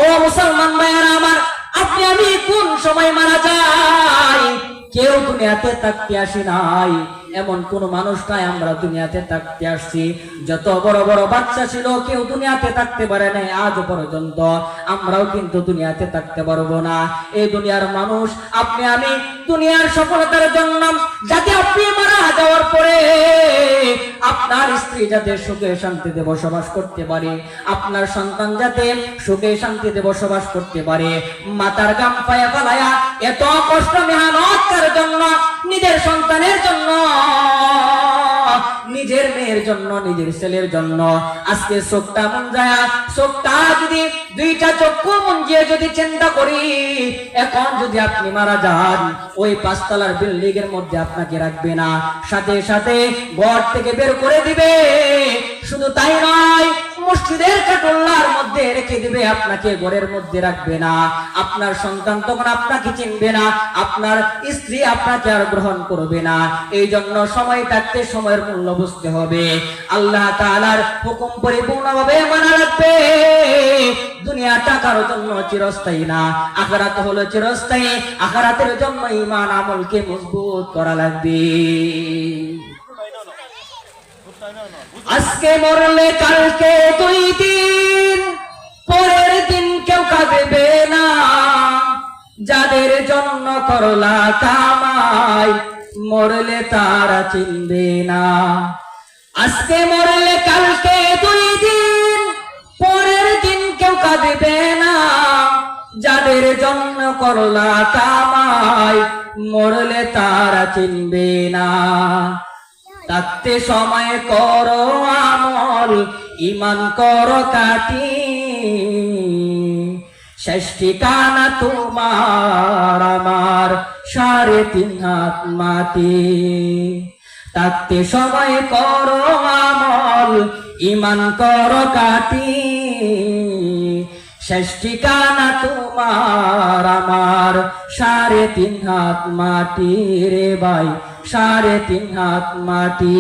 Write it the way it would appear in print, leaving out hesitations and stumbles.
ও মুসলমান ভাইয়েরা আমার, আপনি আমি কোন সময় মারা যাই? কেউ দুনিয়াতে থাকতে আসি নাই, এমন কোন মানুষ নাই আমরা দুনিয়াতে থাকতে আসছি। যত বড় বড় বাচ্চা ছিল কেউ দুনিয়াতে থাকতে পারে নাই আজ পর্যন্ত, আমরাও কিন্তু দুনিয়াতে থাকতে পারবো না। এই দুনিয়ার মানুষ আপনি আমি দুনিয়ার সফলতার জন্য, যাতে আপনি মারা যাওয়ার পরে আপনার স্ত্রী যাতে সুখে শান্তিতে বসবাস করতে পারে, আপনার সন্তান যাতে সুখে শান্তিতে বসবাস করতে পারে, মাতার গাম পায়া পালায়া এত কষ্ট মেহনত করার জন্য, নিজের সন্তানের জন্য, নিজের মেয়ের জন্য, নিজের ছেলের জন্য আজকে চোখটা মন যায়, চোখটা যদি দুইটা চক্ষু মঞ্জিয়ে যদি চিন্তা করি, এখন যদি আপনি মারা যান ওই 5 তলার বিল্ডিং এর মধ্যে আপনাকে রাখবে না, সাথে সাথে ঘর থেকে বের করে দিবে। শুধু তাই নয়, মসজিদের কাটুল্লার মধ্যে রেখে দিবে, আপনাকে ঘরের মধ্যে রাখবে না। আপনার সন্তান তখন আপনাকে চিনবে না, আপনার স্ত্রী আপনাকে আর গ্রহণ করবে না। এই জন্য সময় থাকতে সময়ের মূল্য বুঝতে হবে, আল্লাহ তাআলার হুকুম পরিপূর্ণভাবে মানা লাগবে। দুনিয়া টাকার জন্য চিরস্থায়ী না, আখিরাত হলো চিরস্থায়ী। আখিরাতের জন্য ঈমান আমলকে মজবুত করা লাগবে। আজকে মরলে কালকে 2 দিন, পরের দিন কেউ কাঁদবে না। যাদের জন্য করলা কামাই, মরলে তারা চিনবে না। আজকে মরলে কালকে 2 দিন, পরের দিন কেউ কাঁদবে না। যাদের জন্য করলা কামাই, মরলে তারা চিনবে না। থাকতে সময় করো আমল, ঈমান করো কাটি, শেষ ঠিকানা তোমার আমার 3.5 হাত মাটি। থাকতে সময় করো আমল, ঈমান করো কাটি, শেষ ঠিকানা তোমার আমার 3.5 হাত মাটি রে ভাই, 3.5 হাত মাটি।